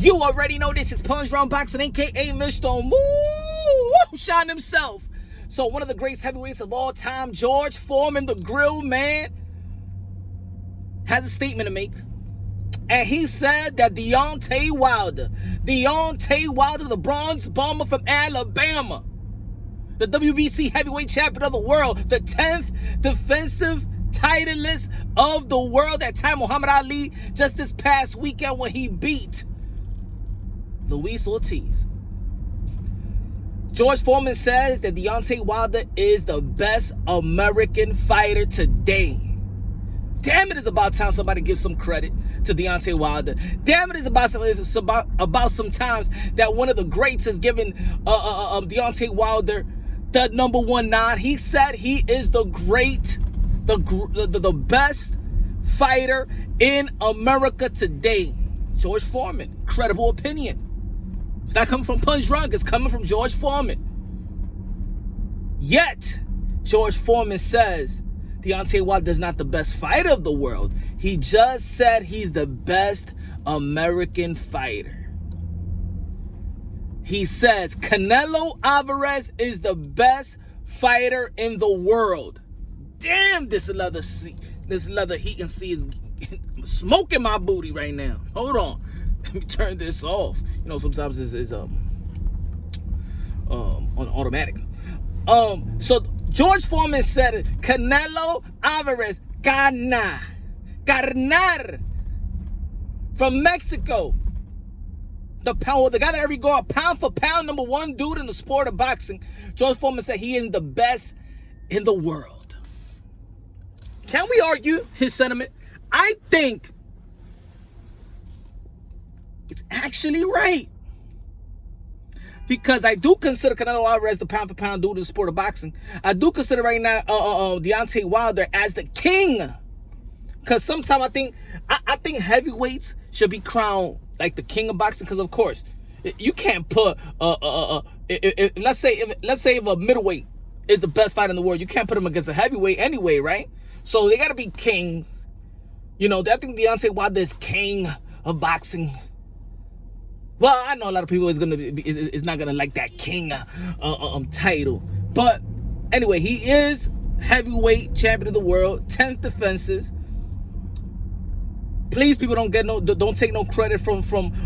You already know this is Punch Round Boxing, a.k.a. Mr. Moonshine himself. So one of the greatest heavyweights of all time, George Foreman, the grill man, has a statement to make. And he said that Deontay Wilder, the bronze bomber from Alabama, the WBC heavyweight champion of the world, the 10th defensive titleist of the world, that time Muhammad Ali just this past weekend when he beat Luis Ortiz. George Foreman says that Deontay Wilder is the best American fighter today. Damn it, it's about time somebody gives some credit to Deontay Wilder. Damn it, it's about some times that one of the greats has given Deontay Wilder the number one nod. He said he is the best fighter in America today. George Foreman, credible opinion. It's not coming from Punch Drunk, it's coming from George Foreman. Yet, George Foreman says Deontay Wilder is not the best fighter of the world. He just said he's the best American fighter. He says Canelo Alvarez is the best fighter in the world. Damn, this leather heat and see is smoking my booty right now. Hold on. Let me turn this off. You know, sometimes it's on automatic. So George Foreman said it. Canelo Alvarez, ganar from Mexico. The guy that every go pound for pound number one dude in the sport of boxing. George Foreman said he is the best in the world. Can we argue his sentiment? I think it's actually right. Because I do consider Canelo Alvarez the pound for pound dude in the sport of boxing. I do consider right now Deontay Wilder as the king. Because sometimes I think heavyweights should be crowned like the king of boxing. Because of course, you can't put let's say if a middleweight is the best fighter in the world, you can't put him against a heavyweight anyway, right? So they gotta be kings. You know, I think Deontay Wilder is king of boxing. Well, I know a lot of people is not gonna like that king title, but anyway, he is heavyweight champion of the world, 10th defenses. Please, people, don't take no credit from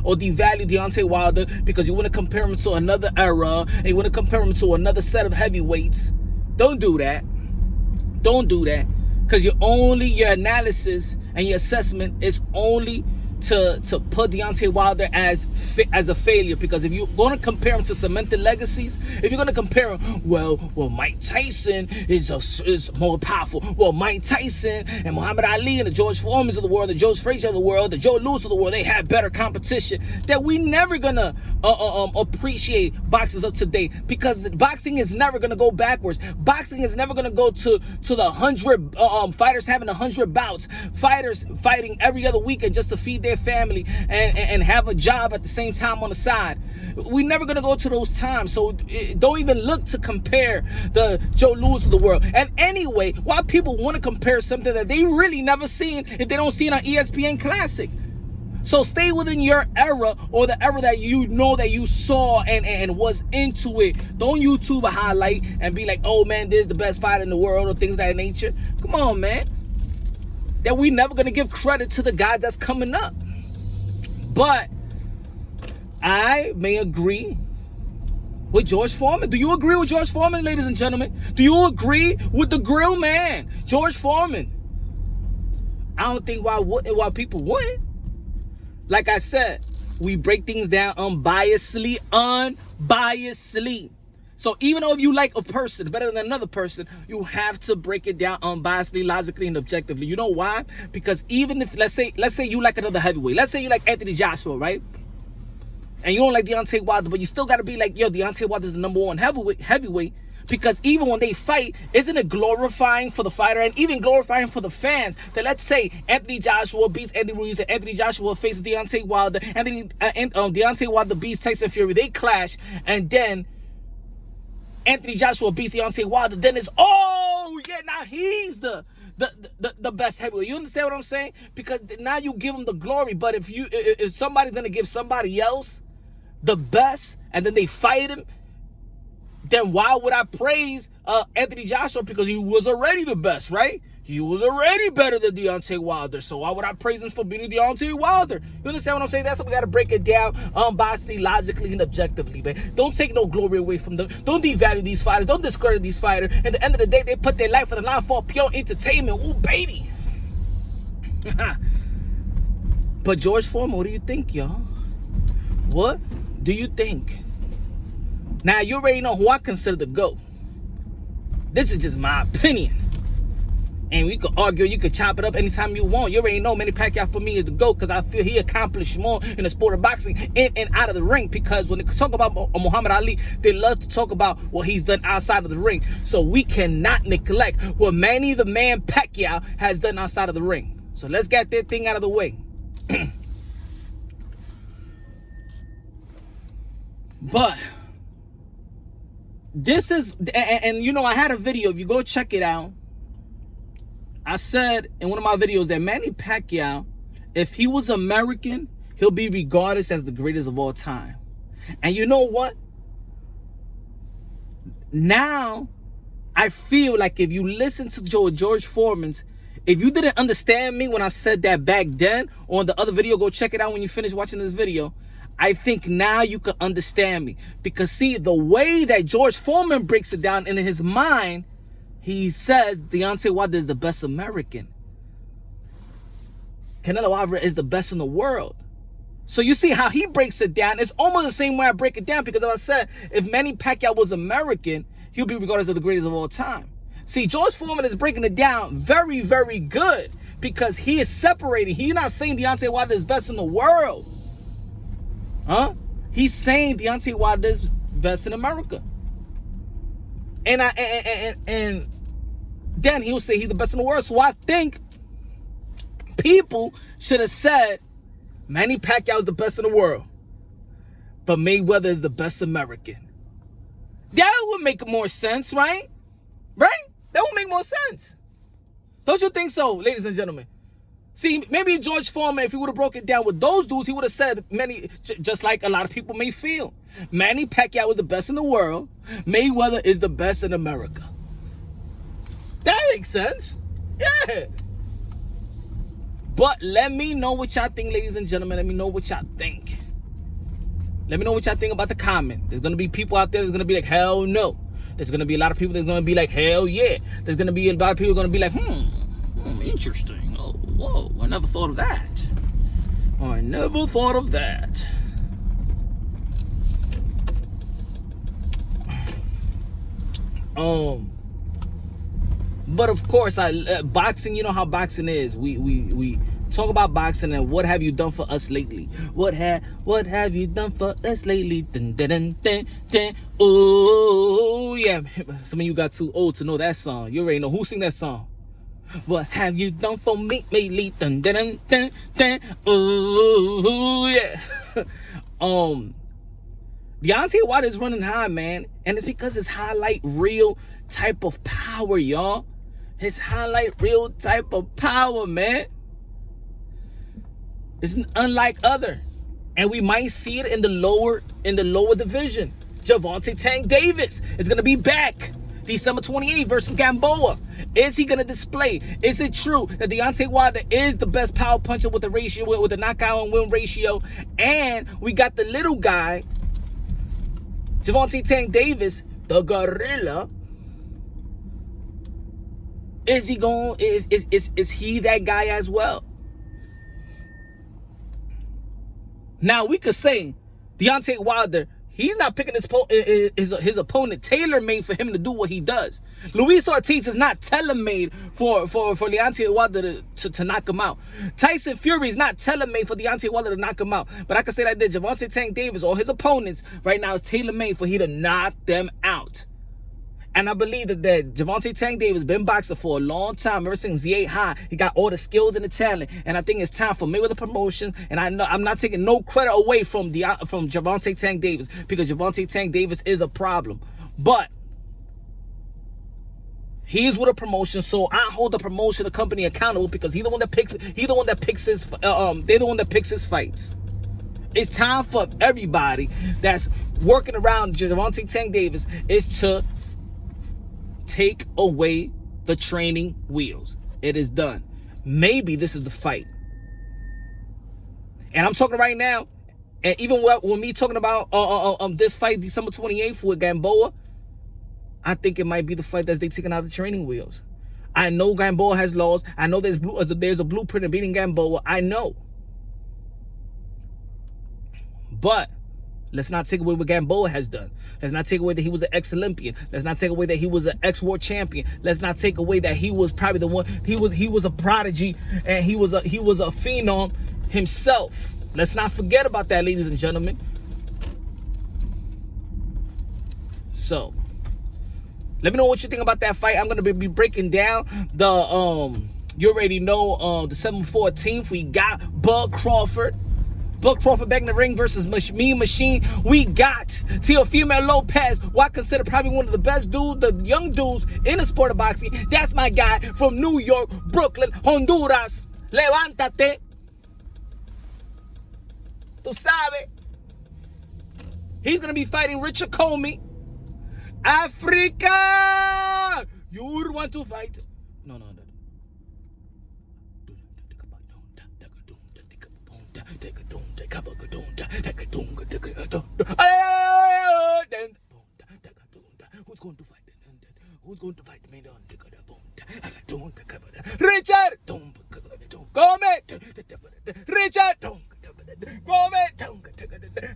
or devalue Deontay Wilder because you want to compare him to another era and you want to compare him to another set of heavyweights. Don't do that. Don't do that, because your analysis and your assessment is only to put Deontay Wilder as a failure. Because if you're going to compare him to cemented legacies, if you're going to compare him, well, Mike Tyson is more powerful. Well, Mike Tyson and Muhammad Ali and the George Foremans of the world, the Joe Frazier of the world, the Joe Louis of the world, they had better competition. That we never gonna appreciate boxers of today, because boxing is never gonna go backwards. Boxing is never gonna go to the 100 fighters having 100 bouts, fighters fighting every other weekend just to feed their family and have a job at the same time on the side. We're never gonna go to those times. So don't even look to compare the Joe Louis of the world. And anyway, why people want to compare something that they really never seen if they don't see it on ESPN Classic? So stay within your era, or the era that you know that you saw and was into it. Don't YouTube a highlight and be like, oh man, this is the best fighter in the world, or things of that nature. Come on, man. That we never gonna give credit to the guy that's coming up. But I may agree with George Foreman. Do you agree with George Foreman, ladies and gentlemen? Do you agree with the grill man, George Foreman? I don't think why people wouldn't. Like I said, we break things down unbiasedly. So even though if you like a person better than another person, you have to break it down unbiasedly, logically, and objectively. You know why? Because even if, let's say you like another heavyweight. Let's say you like Anthony Joshua, right? And you don't like Deontay Wilder, but you still got to be like, yo, Deontay Wilder is the number one heavyweight. Because even when they fight, isn't it glorifying for the fighter and even glorifying for the fans that, let's say, Anthony Joshua beats Andy Ruiz and Anthony Joshua faces Deontay Wilder, Deontay Wilder beats Tyson Fury, they clash, and then Anthony Joshua beats Deontay Wilder, then it's, oh yeah, now he's the the best heavyweight. You understand what I'm saying? Because now you give him the glory. But if somebody's gonna give somebody else the best and then they fight him, then why would I praise Anthony Joshua? Because he was already the best, right? He was already better than Deontay Wilder. So why would I praise him for beating Deontay Wilder? You understand what I'm saying? That's what we got to break it down unbiasedly, logically, and objectively, man. Don't take no glory away from them. Don't devalue these fighters. Don't discredit these fighters. At the end of the day, they put their life on the line for pure entertainment. Ooh, baby. But George Foreman, what do you think, y'all? What do you think? Now, you already know who I consider the GOAT. This is just my opinion. And we could argue, you could chop it up anytime you want. You already know Manny Pacquiao for me is the GOAT because I feel he accomplished more in the sport of boxing in and out of the ring. Because when they talk about Muhammad Ali, they love to talk about what he's done outside of the ring. So we cannot neglect what Manny the Man Pacquiao has done outside of the ring. So let's get that thing out of the way. But this is, and you know, I had a video. If you go check it out, I said in one of my videos that Manny Pacquiao, if he was American, he'll be regarded as the greatest of all time. And you know what? Now, I feel like if you listen to George Foreman's, if you didn't understand me when I said that back then, on the other video, go check it out when you finish watching this video. I think now you can understand me. Because see, the way that George Foreman breaks it down in his mind, he says Deontay Wilder is the best American. Canelo Alvarez is the best in the world. So you see how he breaks it down. It's almost the same way I break it down. Because as I said, if Manny Pacquiao was American, he'll be regarded as the greatest of all time. See, George Foreman is breaking it down very, very good. Because he is separating. He's not saying Deontay Wilder is best in the world. Huh? He's saying Deontay Wilder is best in America. And then he'll say he's the best in the world. So I think people should have said Manny Pacquiao is the best in the world, but Mayweather is the best American. That would make more sense, right? Right? That would make more sense. Don't you think so, ladies and gentlemen? See, maybe George Foreman, if he would have broke it down with those dudes, he would have said Manny, just like a lot of people may feel. Manny Pacquiao is the best in the world. Mayweather is the best in America. That makes sense. Yeah. But let me know what y'all think, ladies and gentlemen. Let me know what y'all think. Let me know what y'all think about the comment. There's going to be people out there that's going to be like, hell no. There's going to be a lot of people that's going to be like, hell yeah. There's going to be a lot of people going to be like, interesting. Oh, whoa, I never thought of that. I never thought of that. But of course, boxing, you know how boxing is. We talk about boxing and what have you done for us lately? What have you done for us lately? Dun, dun, dun, dun, dun. Oh yeah, some of you got too old to know that song. You already know who sing that song. What have you done for me lately? Dun, dun, dun, dun, dun. Oh yeah. Deontay Wilder is running high, man, and it's because it's highlight real type of power, y'all. His highlight real type of power, man. It's unlike other. And we might see it in the lower division. Gervonta Tank Davis is gonna be back December 28th versus Gamboa. Is he gonna display? Is it true that Deontay Wilder is the best power puncher with the ratio, with the knockout and win ratio? And we got the little guy, Gervonta Tank Davis, the gorilla. Is he going? Is he that guy as well? Now we could say Deontay Wilder, he's not picking his opponent tailor-made for him to do what he does. Luis Ortiz is not tailor-made for Deontay Wilder to knock him out. Tyson Fury is not tailor-made for Deontay Wilder to knock him out. But I can say like this, Gervonta Tank Davis or his opponents right now is tailor-made for he to knock them out. And I believe that Gervonta Tank Davis been boxing for a long time. Ever since he ate high, he got all the skills and the talent. And I think it's time for Mayweather Promotions. And I know I'm not taking no credit away from Gervonta Tank Davis, because Gervonta Tank Davis is a problem. But He's with a promotion, so I hold the promotion, the company accountable because he's the one that picks. He's the one that picks his. They're the one that picks his fights. It's time for everybody that's working around Gervonta Davis is to take away the training wheels. It is done. Maybe this is the fight. And I'm talking right now, and even when me talking about this fight December 28th with Gamboa, I think it might be the fight that's they taking out the training wheels. I know Gamboa has lost. I know there's a blueprint of beating Gamboa. I know. But let's not take away what Gamboa has done. Let's not take away that he was an ex-Olympian. Let's not take away that he was an ex-world champion. Let's not take away that he was probably the one. He was a prodigy and he was a phenom himself. Let's not forget about that, ladies and gentlemen. So, let me know what you think about that fight. I'm gonna be breaking down the you already know December 14th. We got Bud Crawford. Bud Crawford back in the ring versus Mean Machine. We got Teofimo Lopez, who I consider probably one of the best dudes, the young dudes in the sport of boxing. That's my guy from New York, Brooklyn, Honduras. Levántate. Tú sabes. He's going to be fighting Richard Comey. Africa! You would want to fight. No. Who's going to fight? Who's going to fight me? Richard! Come!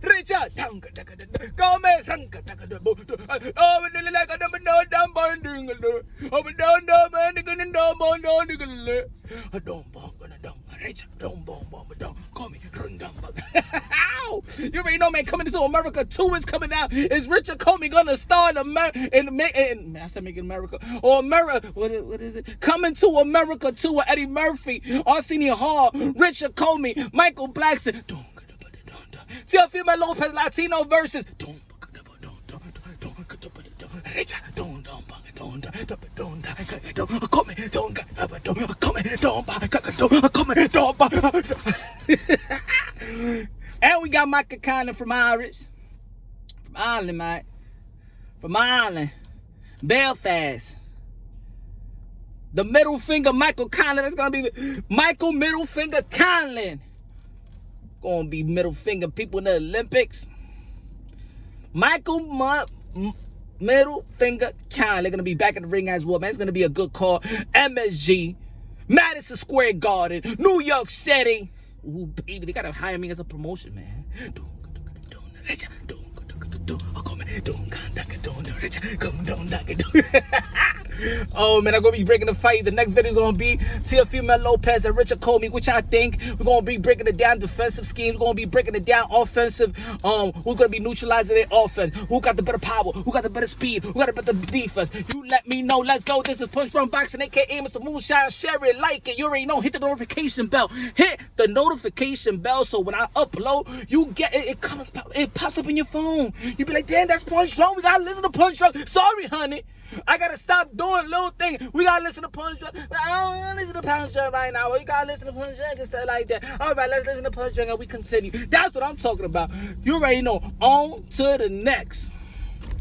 Richard! You already know, man. Coming to America 2 is coming out. Is Richard Comey gonna star in I said making America or America? What is it? Coming to America 2 with Eddie Murphy, Arsenio Hall, Richard Comey, Michael Blackson. Teofimo Lopez Latino versus and we got Michael Conlon from Ireland, mate. From Ireland. Belfast. The middle finger Michael Conlon. That's going to be Michael Middle Finger Conlon. Going to be middle finger people in the Olympics. Michael Middle Finger Conlon. They're going to be back in the ring as well, man. It's going to be a good call. MSG. Madison Square Garden. New York City. Ooh, baby, they got to hire me as a promotion, man. Oh man, I'm gonna be breaking the fight. The next video is gonna be Teofimo Lopez and Richard Comey, which I think we're gonna be breaking it down defensive schemes. We're gonna be breaking it down offensive. Who's gonna be neutralizing their offense? Who got the better power? Who got the better speed? Who got the better defense? You let me know. Let's go. This is Punch Drunk Boxing, aka Mr. Moonshine. Share it, like it. You already know. Hit the notification bell. Hit the notification bell so when I upload, you get it. It pops up in your phone. You be like, damn, that's Punch Drunk. We gotta listen to Punch Drunk. Sorry, honey. I gotta stop doing little things. We gotta listen to Punch Drunk. I don't wanna listen to Punch Drunk right now. We gotta listen to Punch Drunk and stuff like that. All right, let's listen to Punch Drunk and we continue. That's what I'm talking about. You already know. On to the next.